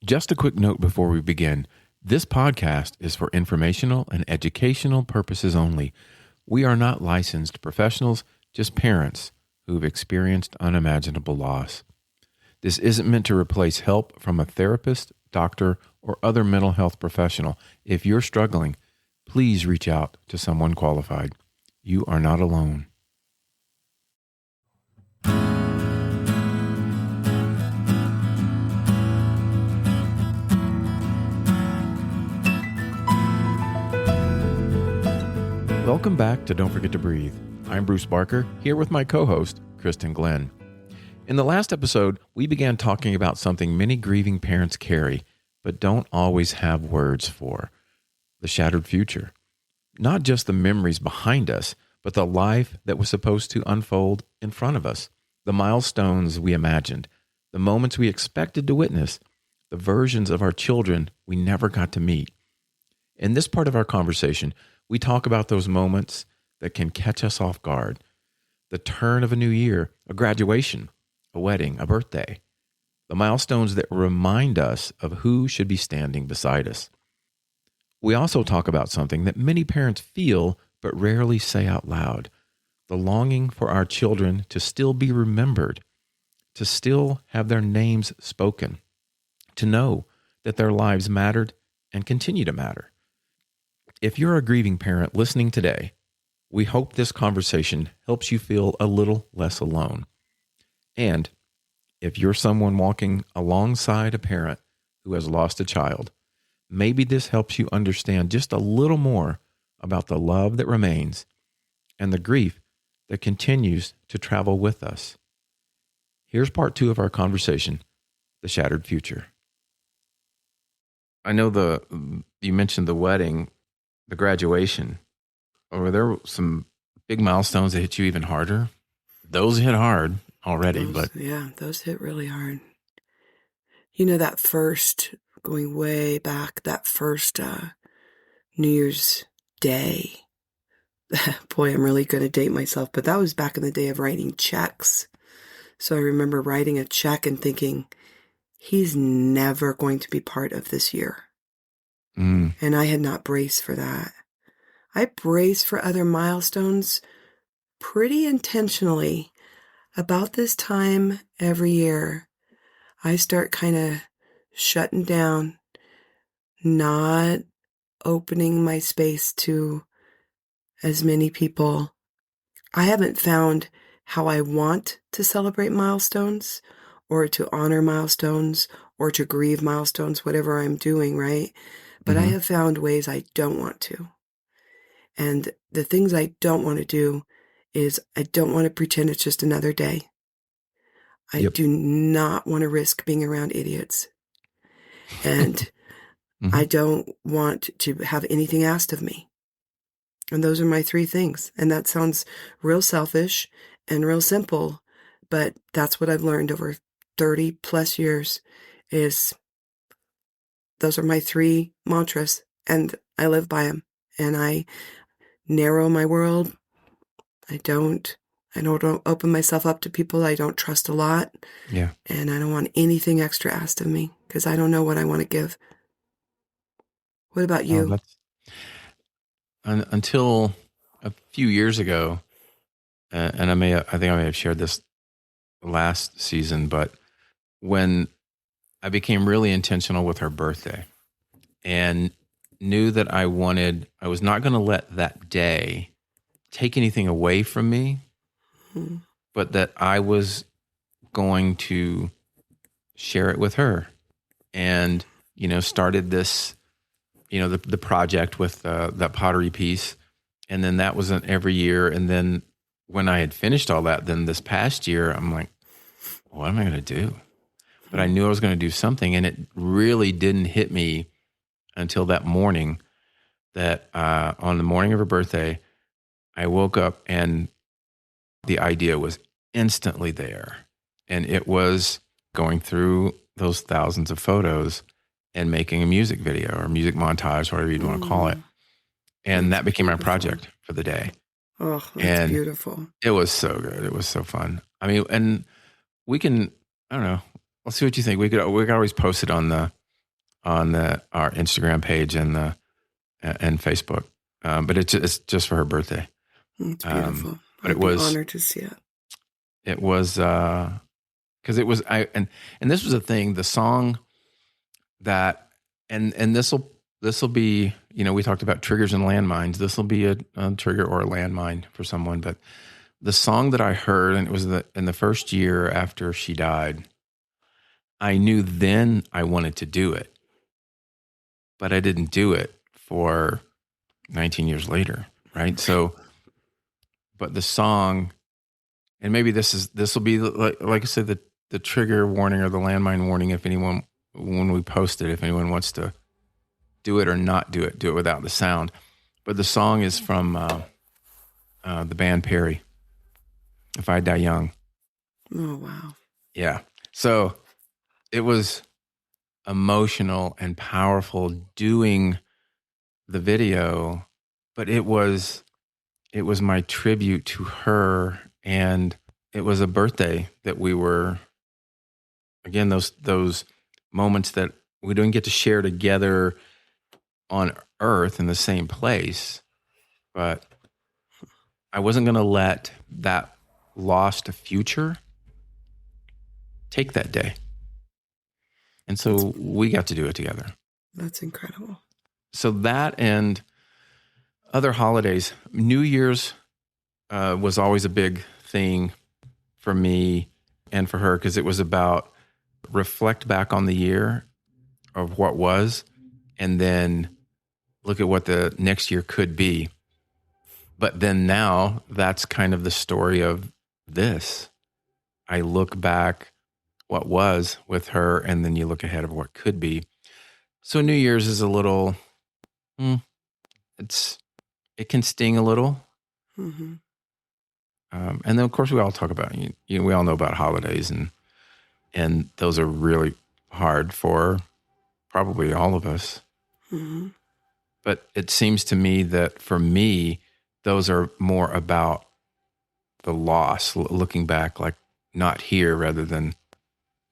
Just a quick note before we begin. This podcast is for informational and educational purposes only. We are not licensed professionals, just parents who have experienced unimaginable loss. This isn't meant to replace help from a therapist, doctor, or other mental health professional. If you're struggling, please reach out to someone qualified. You are not alone. Welcome back to Don't Forget to Breathe. I'm Bruce Barker, here with my co-host, Kristin Glenn. In the last episode, we began talking about something many grieving parents carry, but don't always have words for: the shattered future. Not just the memories behind us, but the life that was supposed to unfold in front of us. The milestones we imagined, the moments we expected to witness, the versions of our children we never got to meet. In this part of our conversation, we talk about those moments that can catch us off guard. The turn of a new year, a graduation, a wedding, a birthday. The milestones that remind us of who should be standing beside us. We also talk about something that many parents feel but rarely say out loud: the longing for our children to still be remembered, to still have their names spoken, to know that their lives mattered and continue to matter. If you're a grieving parent listening today, we hope this conversation helps you feel a little less alone. And if you're someone walking alongside a parent who has lost a child, maybe this helps you understand just a little more about the love that remains and the grief that continues to travel with us. Here's part 2 of our conversation, the shattered future. I know you mentioned the wedding, the graduation. Were there some big milestones that hit you even harder? Those hit hard already, those hit really hard. You know, that first, going way back, that first New Year's Day. Boy, I'm really going to date myself, but that was back in the day of writing checks. So I remember writing a check and thinking, he's never going to be part of this year. And I had not braced for that. I braced for other milestones pretty intentionally. About this time every year, I start kind of shutting down, not opening my space to as many people. I haven't found how I want to celebrate milestones or to honor milestones or to grieve milestones, whatever I'm doing, right? But I have found ways I don't want to. And the things I don't want to do is I don't want to pretend it's just another day. I do not want to risk being around idiots. And I don't want to have anything asked of me. And those are my 3 things. And that sounds real selfish and real simple, but that's what I've learned over 30 plus years is those are my 3 mantras, and I live by them. And I narrow my world. I don't open myself up to people I don't trust a lot. Yeah. And I don't want anything extra asked of me because I don't know what I want to give. What about you? Until a few years ago, and I think I may have shared this last season, but when I became really intentional with her birthday and knew that I was not going to let that day take anything away from me, but that I was going to share it with her. And, started this, the project with that pottery piece. And then that was every year. And then when I had finished all that, then this past year, I'm like, what am I going to do? But I knew I was going to do something. And it really didn't hit me until that morning that on the morning of her birthday, I woke up and the idea was instantly there. And it was going through those thousands of photos and making a music video or music montage, whatever you'd want to call it. And that became my project for the day. Oh, that's beautiful. It was so good. It was so fun. And we can, I don't know, let's see what you think. We could always post it on the on our Instagram page and Facebook. But it's just for her birthday. It's beautiful. But I'd be honored to see it. It was because it was and this was a thing. The song that and this will be, we talked about triggers and landmines. This will be a trigger or a landmine for someone. But the song that I heard, and it was in the first year after she died, I knew then I wanted to do it, but I didn't do it for 19 years later, right? So, but the song, and maybe this will be like I said, the trigger warning or the landmine warning. If anyone, when we post it, if anyone wants to do it or not do it without the sound. But the song is from the band Perry, "If I Die Young." Oh, wow. Yeah. So it was emotional and powerful doing the video, but it was my tribute to her, and it was a birthday that we were, again, those moments that we didn't get to share together on earth in the same place, but I wasn't going to let that lost future take that day. And so we got to do it together. That's incredible. So that and other holidays, New Year's was always a big thing for me and for her, because it was about reflect back on the year of what was, and then look at what the next year could be. But then now that's kind of the story of this. I look back what was with her, and then you look ahead of what could be. So New Year's is a little, it can sting a little. Mm-hmm. And then of course we all talk about, we all know about holidays, and those are really hard for probably all of us. Mm-hmm. But it seems to me that for me, those are more about the loss, looking back, like not here rather than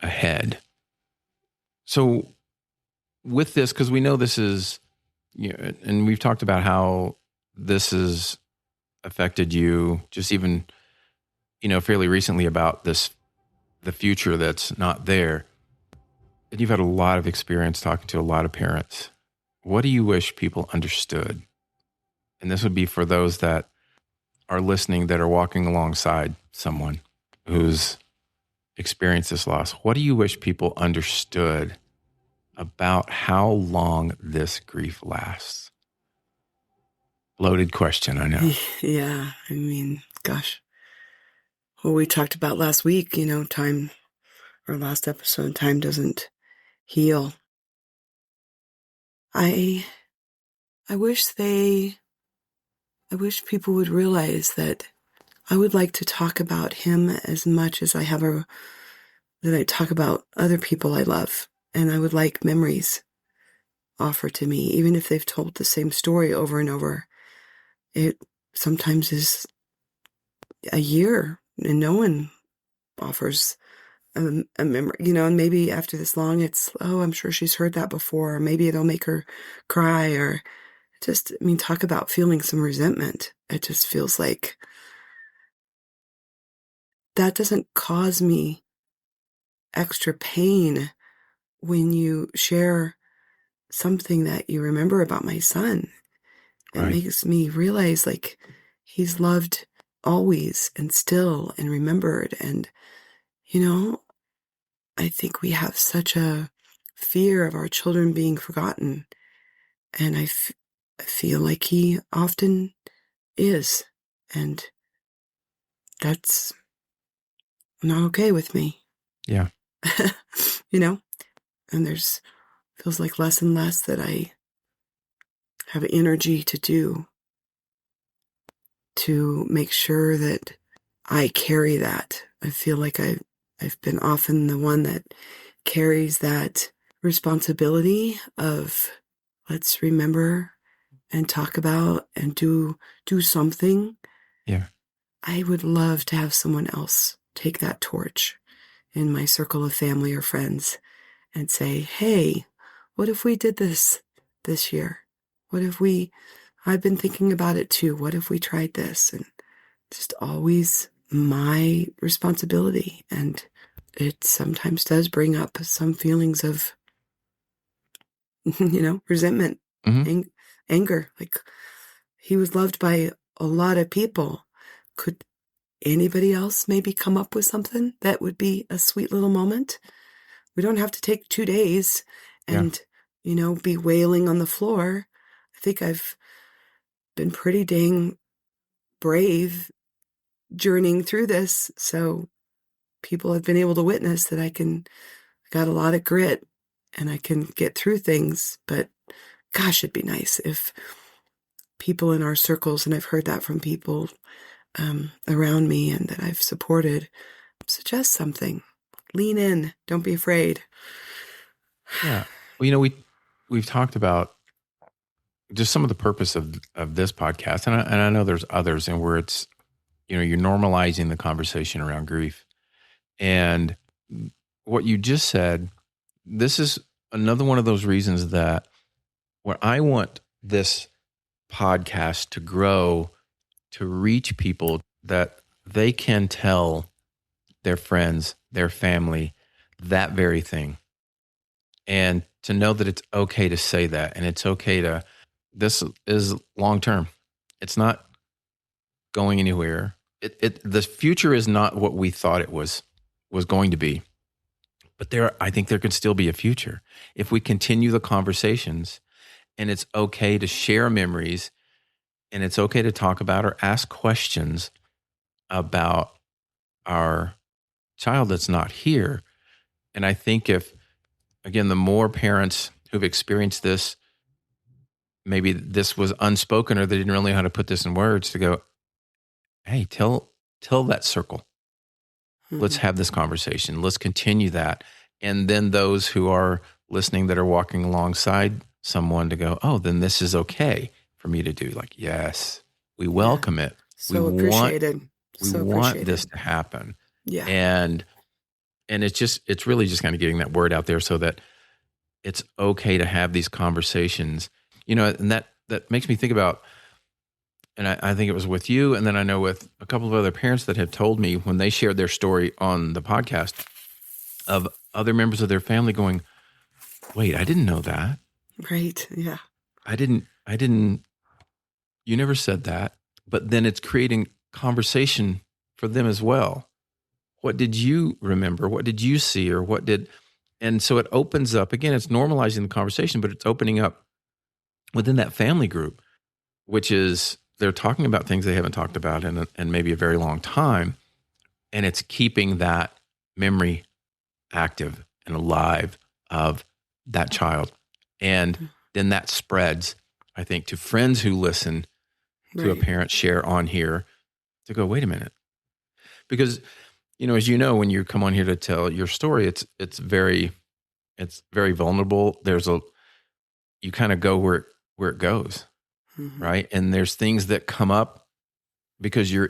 ahead. So with this, because we know this is, and we've talked about how this has affected you just even, fairly recently, about the future that's not there. And you've had a lot of experience talking to a lot of parents. What do you wish people understood? And this would be for those that are listening, that are walking alongside someone who's experienced this loss. What do you wish people understood about how long this grief lasts? Loaded question, I know. Yeah, I mean, gosh. Well, we talked about last week, time, or last episode, time doesn't heal. I wish people would realize that I would like to talk about him as much as that I talk about other people I love. And I would like memories offered to me, even if they've told the same story over and over. It sometimes is a year and no one offers a memory, and maybe after this long, it's, oh, I'm sure she's heard that before, or maybe it'll make her cry, or just, talk about feeling some resentment. It just feels like that doesn't cause me extra pain when you share something that you remember about my son. It Right. makes me realize, like, he's loved always and still and remembered. And, I think we have such a fear of our children being forgotten. And I feel like he often is. And that's not okay with me. Yeah. And feels like less and less that I have energy to make sure that I carry that. I feel like I've been often the one that carries that responsibility of, let's remember and talk about and do something. Yeah. I would love to have someone else take that torch in my circle of family or friends and say, hey, what if we did this year? What if I've been thinking about it too. What if we tried this? And just always my responsibility. And it sometimes does bring up some feelings of, resentment, Mm-hmm. anger. Like, he was loved by a lot of people. Could anybody else maybe come up with something that would be a sweet little moment? We don't have to take 2 days Yeah. and, be wailing on the floor. I think I've been pretty dang brave journeying through this. So people have been able to witness that I got a lot of grit and I can get through things. But gosh, it'd be nice if people in our circles, and I've heard that from people around me and that I've supported, suggest something. Lean in. Don't be afraid. Yeah. Well, we've talked about just some of the purpose of this podcast, and I know there's others, and where it's, you're normalizing the conversation around grief. And what you just said, this is another one of those reasons that where I want this podcast to grow, to reach people, that they can tell their friends, their family, that very thing. And to know that it's okay to say that, and it's okay to, this is long term. It's not going anywhere. The future is not what we thought it was going to be. But I think there could still be a future if we continue the conversations, and it's okay to share memories, and it's okay to talk about or ask questions about our child that's not here. And I think if, again, the more parents who've experienced this, maybe this was unspoken or they didn't really know how to put this in words, to go, hey, tell that circle. Mm-hmm. Let's have this conversation. Let's continue that. And then those who are listening that are walking alongside someone to go, oh, then this is okay for me to do. Like, yes, we welcome it. So appreciated. We want this to happen. Yeah. And it's really just kind of getting that word out there so that it's okay to have these conversations, and that makes me think about, and I think it was with you, and then I know with a couple of other parents that have told me when they shared their story on the podcast of other members of their family going, wait, I didn't know that. Right. Yeah. I didn't, you never said that. But then it's creating conversation for them as well. What did you remember? What did you see? And so it opens up, again, it's normalizing the conversation, but it's opening up within that family group, which is they're talking about things they haven't talked about in maybe a very long time. And it's keeping that memory active and alive of that child. And then that spreads, I think, to friends who listen to a parent share on here to go, wait a minute. Because, as you know, when you come on here to tell your story, it's very vulnerable. You kind of go where it goes. Mm-hmm. Right. And there's things that come up because you're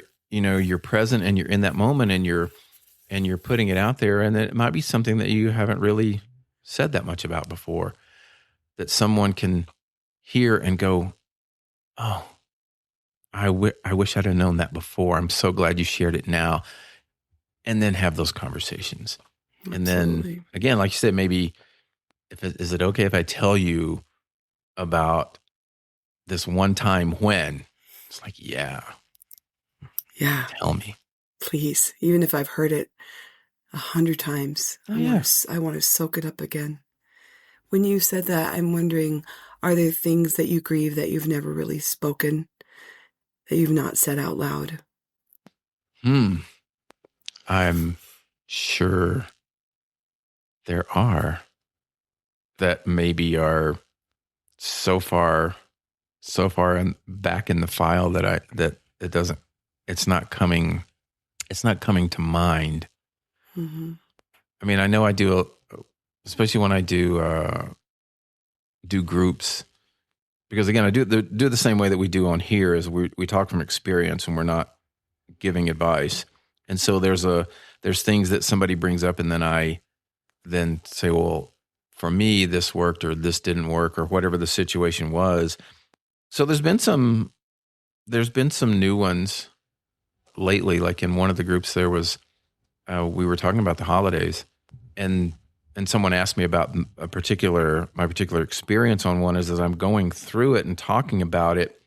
present and you're in that moment and you're putting it out there. And it might be something that you haven't really said that much about before, that someone can hear and go, oh, I wish I'd have known that before. I'm so glad you shared it now. And then have those conversations. Absolutely. And then again, like you said, maybe is it okay if I tell you about this one time when? It's like, yeah, tell me, please. Even if I've heard it 100 times, I want to soak it up again. When you said that, I'm wondering, are there things that you grieve that you've never really spoken, that you've not said out loud? I'm sure there are that maybe are so far back in the file that it's not coming to mind. Mm-hmm. I mean, I know I do, especially when I do groups, because again, I do the same way that we do on here, is we talk from experience and we're not giving advice. And so there's things that somebody brings up, and then I say, well, for me, this worked or this didn't work or whatever the situation was. So there's been some new ones lately. Like in one of the groups, there was, we were talking about the holidays, and someone asked me about my particular experience on one. As I'm going through it and talking about it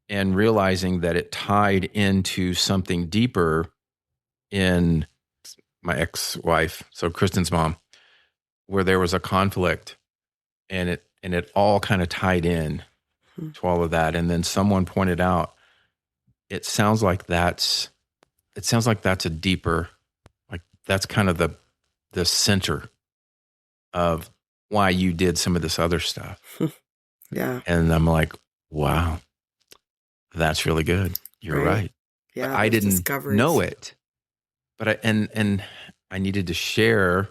and realizing that it tied into something deeper in my ex-wife, so Kristin's mom, where there was a conflict, and it all kind of tied in to all of that. And then someone pointed out, it sounds like that's a deeper, like that's kind of the center of why you did some of this other stuff. Yeah. And I'm like, wow, that's really good. You're right. Yeah. But I didn't know it, but I needed to share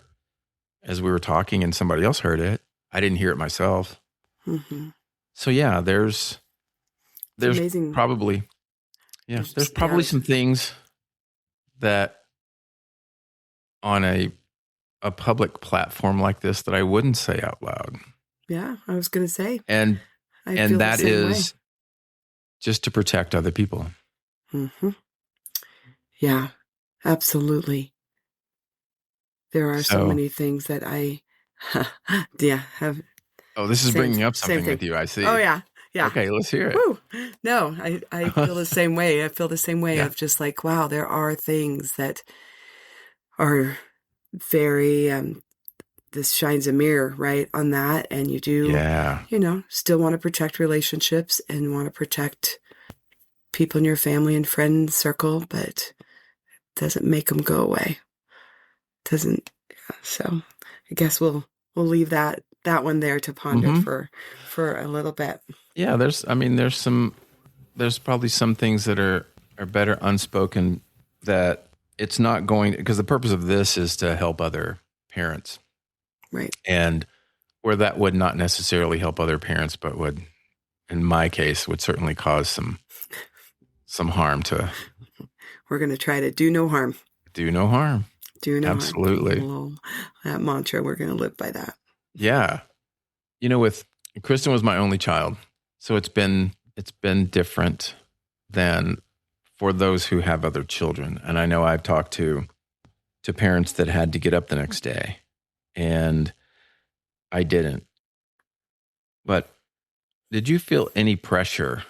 as we were talking, and somebody else heard it. I didn't hear it myself. Mm-hmm. So yeah, there's amazing. Probably, yeah, there's probably some things that on a public platform like this that I wouldn't say out loud. Yeah, I was going to say. And that is just to protect other people. Mm-hmm. Yeah, absolutely. There are so many things that I have. Oh, this is bringing up something with you, I see. Oh, yeah. Yeah. Okay, let's hear it. Woo. No, I feel the same way. I feel the same way of just like, wow, there are things that are very, this shines a mirror, right, on that. And you do, still want to protect relationships and want to protect people in your family and friend circle, but it doesn't make them go away. Doesn't. So I guess we'll leave that one there to ponder for a little bit. Yeah, there's probably some things that are better unspoken, that it's not going, because the purpose of this is to help other parents. Right. And where that would not necessarily help other parents, but would, in my case, would certainly cause some harm to. We're going to try to do no harm. Do no harm. Do no Absolutely. harm. That mantra, we're going to live by that. Yeah. With Kristin was my only child. So it's been different than for those who have other children. And I know I've talked to parents that had to get up the next day, and I didn't. But did you feel any pressure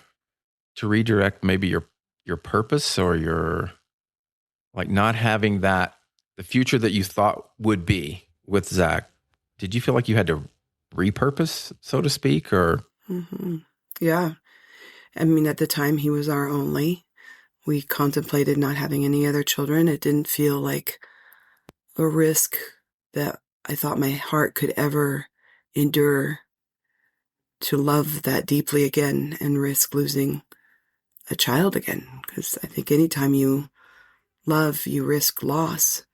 to redirect maybe your purpose, or your, like, not having that, the future that you thought would be with Zach? Did you feel like you had to repurpose, so to speak, or? Mm-hmm. Yeah. I mean, at the time he was our only. We contemplated not having any other children. It didn't feel like a risk that I thought my heart could ever endure, to love that deeply again and risk losing a child again. Because I think anytime you love, you risk loss.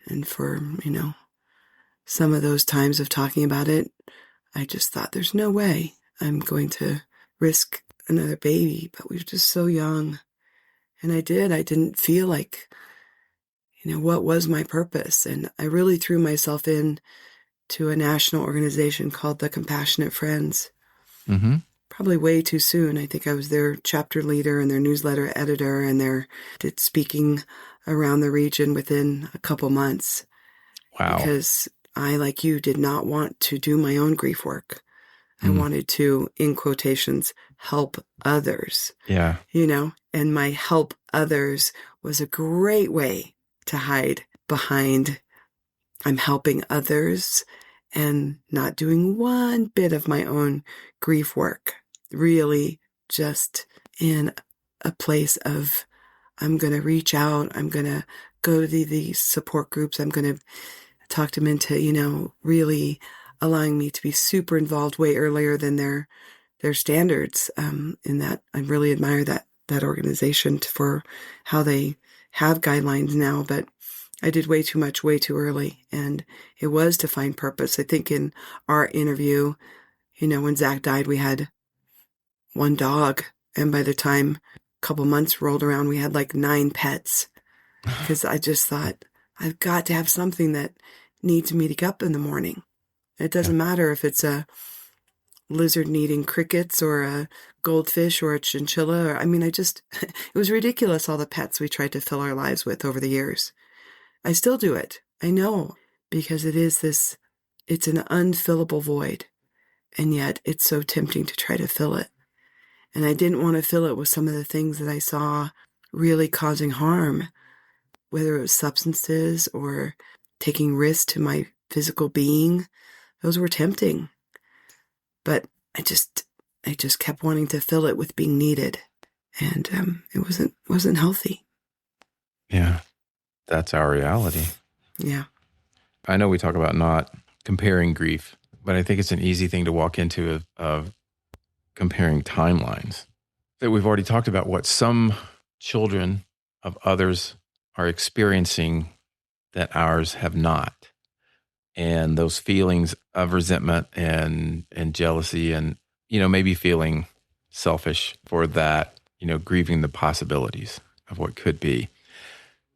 And for, some of those times of talking about it, I just thought, there's no way I'm going to risk another baby. But we were just so young. And I didn't feel like, what was my purpose? And I really threw myself in to a national organization called the Compassionate Friends. Mm-hmm. Probably way too soon. I think I was their chapter leader and their newsletter editor, and did speaking around the region within a couple months. Wow. Because I, like you, did not want to do my own grief work. I wanted to, in quotations, help others. Yeah. And my help others was a great way to hide behind, I'm helping others and not doing one bit of my own grief work. Really just in a place of, I'm going to reach out. I'm going to go to these support groups. I'm going to talk them into, really allowing me to be super involved way earlier than their standards. In that, I really admire that organization for how they have guidelines now, but I did way too much, way too early. And it was to find purpose. I think in our interview, when Zach died, we had one dog. And by the time a couple months rolled around, we had like 9 pets. Because I just thought, I've got to have something that needs me to get up in the morning. It doesn't matter if it's a lizard eating crickets or a goldfish or a chinchilla. It was ridiculous all the pets we tried to fill our lives with over the years. I still do it. I know, because it's an unfillable void. And yet it's so tempting to try to fill it. And I didn't want to fill it with some of the things that I saw really causing harm, whether it was substances or taking risks to my physical being. Those were tempting. But I just kept wanting to fill it with being needed. And it wasn't healthy. Yeah. That's our reality. Yeah. I know we talk about not comparing grief, but I think it's an easy thing to walk into of comparing timelines. That we've already talked about what some children of others are experiencing that ours have not. And those feelings of resentment and jealousy and, maybe feeling selfish for that, grieving the possibilities of what could be.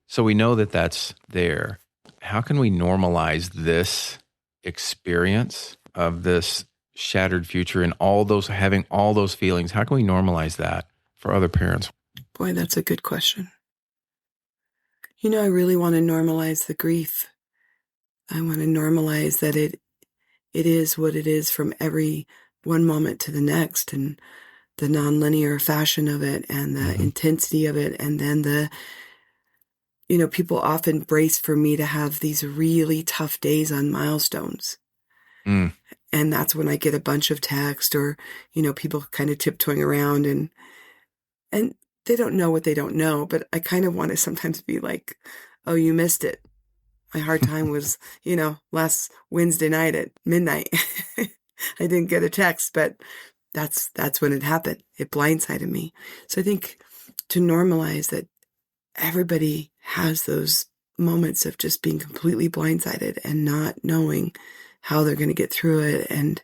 So we know that that's there. How can we normalize this experience of this shattered future and having all those feelings? How can we normalize that for other parents? Boy, that's a good question. I really want to normalize the grief. I want to normalize that it is what it is from every one moment to the next, and the nonlinear fashion of it and the intensity of it. And then people often brace for me to have these really tough days on milestones. Mm. And that's when I get a bunch of text or, people kind of tiptoeing around and they don't know what they don't know, but I kind of want to sometimes be like, oh, you missed it. My hard time was, last Wednesday night at midnight. I didn't get a text, but that's when it happened. It blindsided me. So I think to normalize that everybody has those moments of just being completely blindsided and not knowing how they're going to get through it, and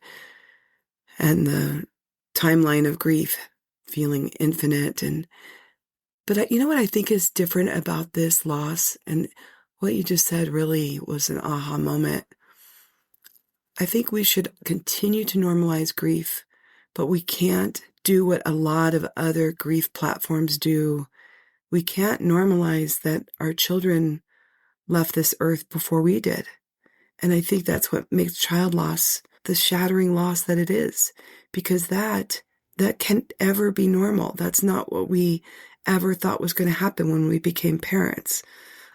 the timeline of grief feeling infinite. But you know what I think is different about this loss, and what you just said really was an aha moment. I think we should continue to normalize grief, but we can't do what a lot of other grief platforms do. We can't normalize that our children left this earth before we did. And I think that's what makes child loss the shattering loss that it is, because that can't ever be normal. That's not what we ever thought was going to happen when we became parents.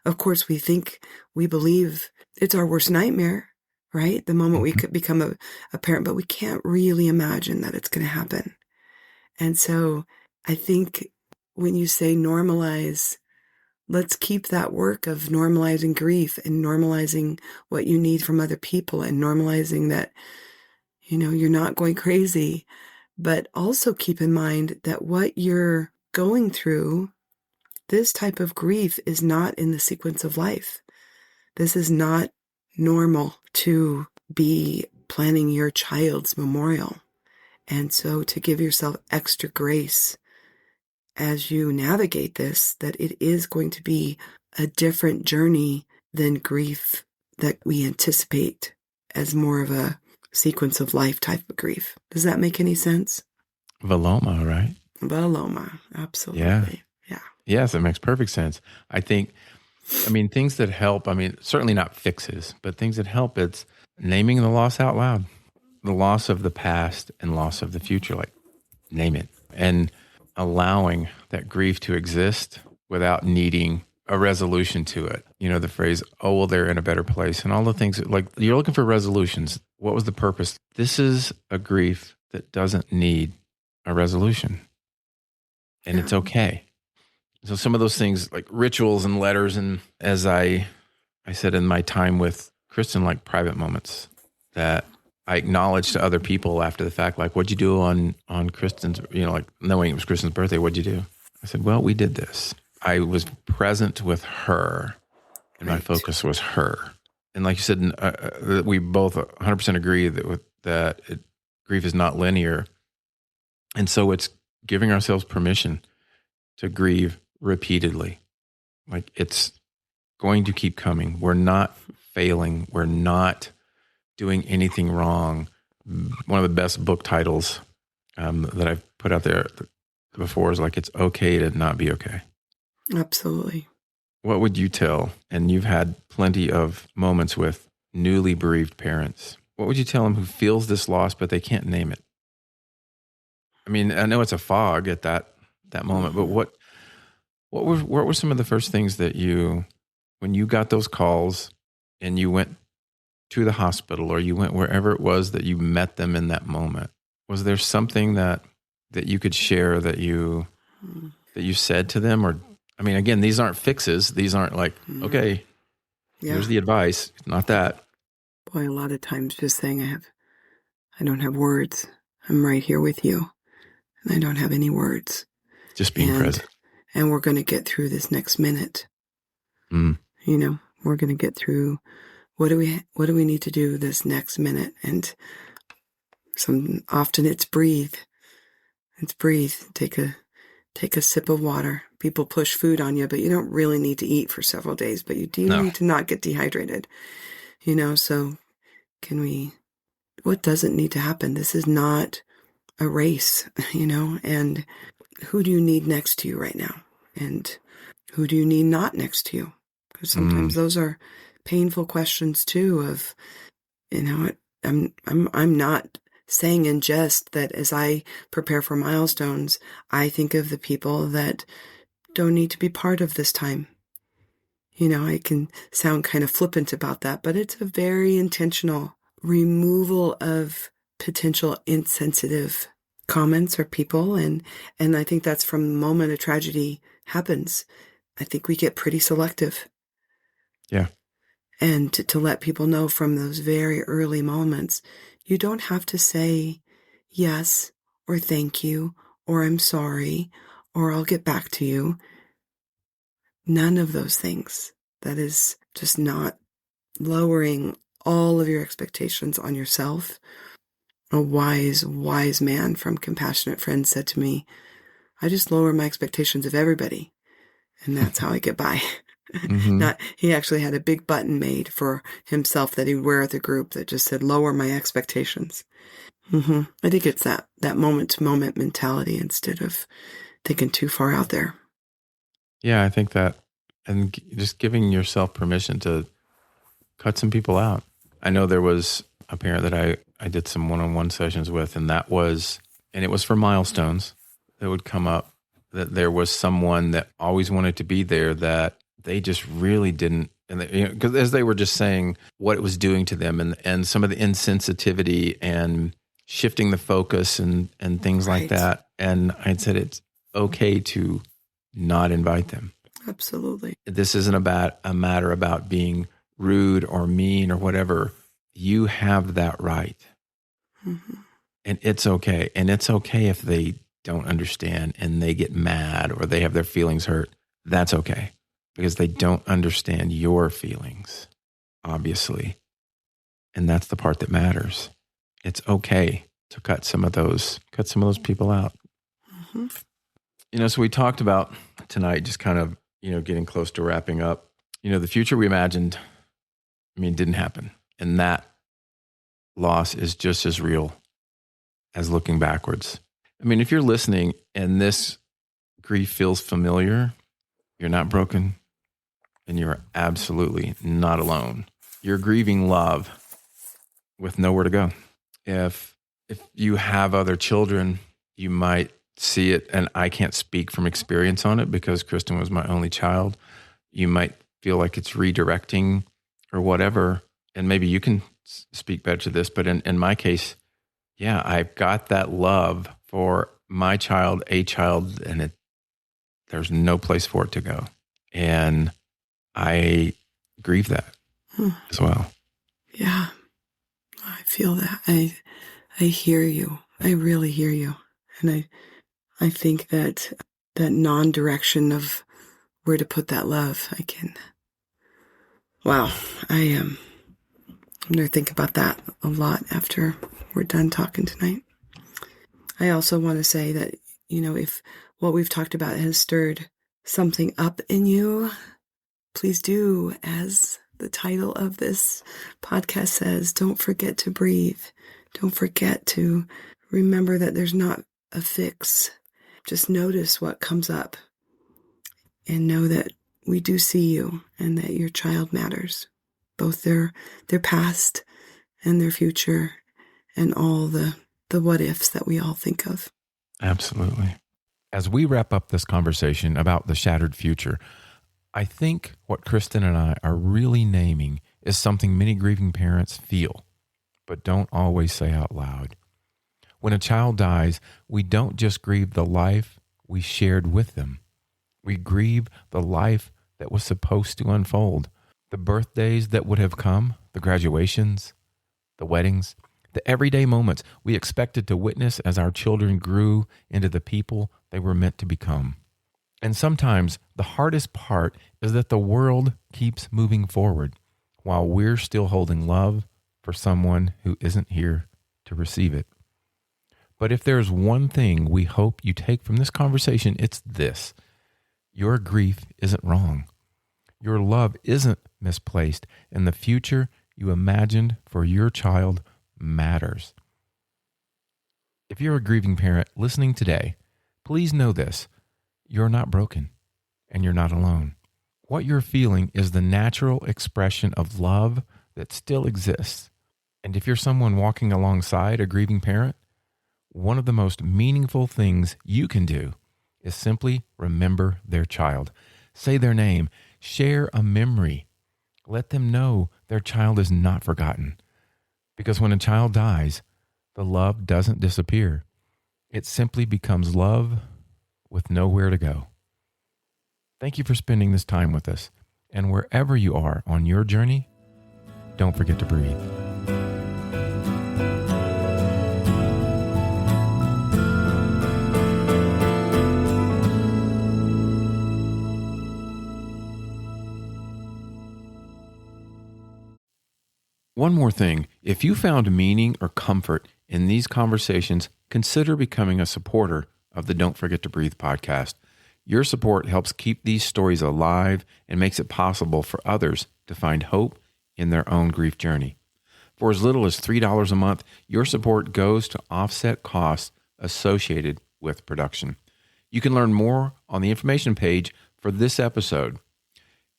Of course, we believe it's our worst nightmare, right? The moment we could become a parent, but we can't really imagine that it's going to happen. And so I think when you say normalize, let's keep that work of normalizing grief and normalizing what you need from other people and normalizing that, you're not going crazy, but also keep in mind that what you're going through, this type of grief is not in the sequence of life. This is not normal to be planning your child's memorial. And so to give yourself extra grace as you navigate this, that it is going to be a different journey than grief that we anticipate as more of a sequence of life type of grief. Does that make any sense? Veloma, right? Veloma, absolutely. Yeah. Yes, it makes perfect sense. I think, things that help, certainly not fixes, but things that help, it's naming the loss out loud. The loss of the past and loss of the future, like name it. And allowing that grief to exist without needing a resolution to it. The phrase, oh, well, they're in a better place, and all the things like you're looking for resolutions. What was the purpose? This is a grief that doesn't need a resolution, and it's okay. So some of those things like rituals and letters, and as I said in my time with Kristin, like private moments that I acknowledge to other people after the fact, like, what'd you do on Kristin's, like knowing it was Kristin's birthday, what'd you do? I said, well, we did this. I was present with her, and my focus was her. And like you said, we both 100% agree that grief is not linear. And so it's giving ourselves permission to grieve repeatedly. Like it's going to keep coming. We're not failing. We're not doing anything wrong. One of the best book titles that I've put out there before is like, it's okay to not be okay. Absolutely. What would you tell, and you've had plenty of moments with newly bereaved parents, what would you tell them who feels this loss, but they can't name it? I mean, I know it's a fog at that moment, but what were some of the first things that when you got those calls and you went to the hospital or you went wherever it was that you met them in that moment, was there something that you could share that you said to them? Or, I mean, again, these aren't fixes. These aren't like, okay, here's the advice. Not that. Boy, a lot of times just saying I don't have words. I'm right here with you. And I don't have any words. Just being present. And we're going to get through this next minute. You know, we're going to get through, what do we need to do this next minute? And often it's breathe. It's breathe. Take a sip of water. People push food on you, but you don't really need to eat for several days, but you do need to not get dehydrated. You know, so what doesn't need to happen? This is not a race, you know, and who do you need next to you right now? And who do you need not next to you? Because sometimes those are painful questions too of, you know, I'm not saying in jest that as I prepare for milestones, I think of the people that don't need to be part of this time. You know, I can sound kind of flippant about that, but it's a very intentional removal of potential insensitive comments or people. And I think that's from the moment a tragedy happens. I think we get pretty selective. Yeah. And to let people know from those very early moments, you don't have to say yes or thank you or I'm sorry or I'll get back to you. None of those things. That is just not lowering all of your expectations on yourself. A wise man from Compassionate Friends said to me, I just lower my expectations of everybody. And that's how I get by. He actually had a big button made for himself that he would wear at the group that just said, lower my expectations. I think it's that moment-to-moment mentality instead of thinking too far out there. Yeah, I think that, and just giving yourself permission to cut some people out. I know there was a parent that I did some one-on-one sessions with, and it was for milestones that would come up, that there was someone that always wanted to be there that they just really didn't. And because as they were just saying what it was doing to them and some of the insensitivity and shifting the focus and things like that. And I'd said, it's okay to not invite them. Absolutely. This isn't about a matter about being rude or mean or whatever. You have that right. And it's okay. And it's okay if they don't understand and they get mad or they have their feelings hurt. That's okay. Because they don't understand your feelings, obviously. And that's the part that matters. It's okay to cut some of those people out. You know, so we talked about tonight, just kind of, you know, getting close to wrapping up. You know, the future we imagined, didn't happen. And that loss is just as real as looking backwards. If you're listening and this grief feels familiar, you're not broken and you're absolutely not alone. You're grieving love with nowhere to go. If you have other children, you might see it, and I can't speak from experience on it because Kristin was my only child. You might feel like it's redirecting or whatever, and maybe you can speak better to this, but in my case, yeah, I've got that love for my child, and there's no place for it to go. And I grieve that as well. Yeah, I feel that. I hear you. I really hear you. And I think that non-direction of where to put that love, I'm going to think about that a lot after we're done talking tonight. I also want to say that, if what we've talked about has stirred something up in you, please do, as The title of this podcast says, don't forget to breathe. Don't forget to remember that there's not a fix. Just notice what comes up and know that we do see you and that your child matters, both their past and their future and all the what ifs that we all think of. Absolutely. As we wrap up this conversation about the shattered future, I think what Kristin and I are really naming is something many grieving parents feel, but don't always say out loud. When a child dies, we don't just grieve the life we shared with them. We grieve the life that was supposed to unfold, the birthdays that would have come, the graduations, the weddings, the everyday moments we expected to witness as our children grew into the people they were meant to become. And sometimes the hardest part is that the world keeps moving forward while we're still holding love for someone who isn't here to receive it. But if there's one thing we hope you take from this conversation, it's this. Your grief isn't wrong. Your love isn't misplaced, and the future you imagined for your child matters. If you're a grieving parent listening today, please know this. You're not broken, and you're not alone. What you're feeling is the natural expression of love that still exists. And if you're someone walking alongside a grieving parent, one of the most meaningful things you can do is simply remember their child. Say their name. Share a memory. Let them know their child is not forgotten. Because when a child dies, the love doesn't disappear. It simply becomes love with nowhere to go. Thank you for spending this time with us. And wherever you are on your journey, don't forget to breathe. One more thing, if you found meaning or comfort in these conversations, consider becoming a supporter of the Don't Forget to Breathe podcast. Your support helps keep these stories alive and makes it possible for others to find hope in their own grief journey. For as little as $3 a month, your support goes to offset costs associated with production. You can learn more on the information page for this episode.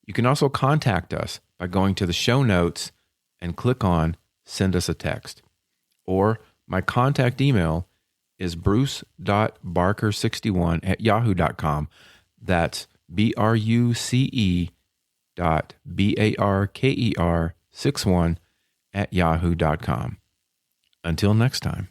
You can also contact us by going to the show notes and click on Send Us a Text. Or my contact email is bruce.barker61@yahoo.com. That's BRUCE.BARKER61@yahoo.com. Until next time.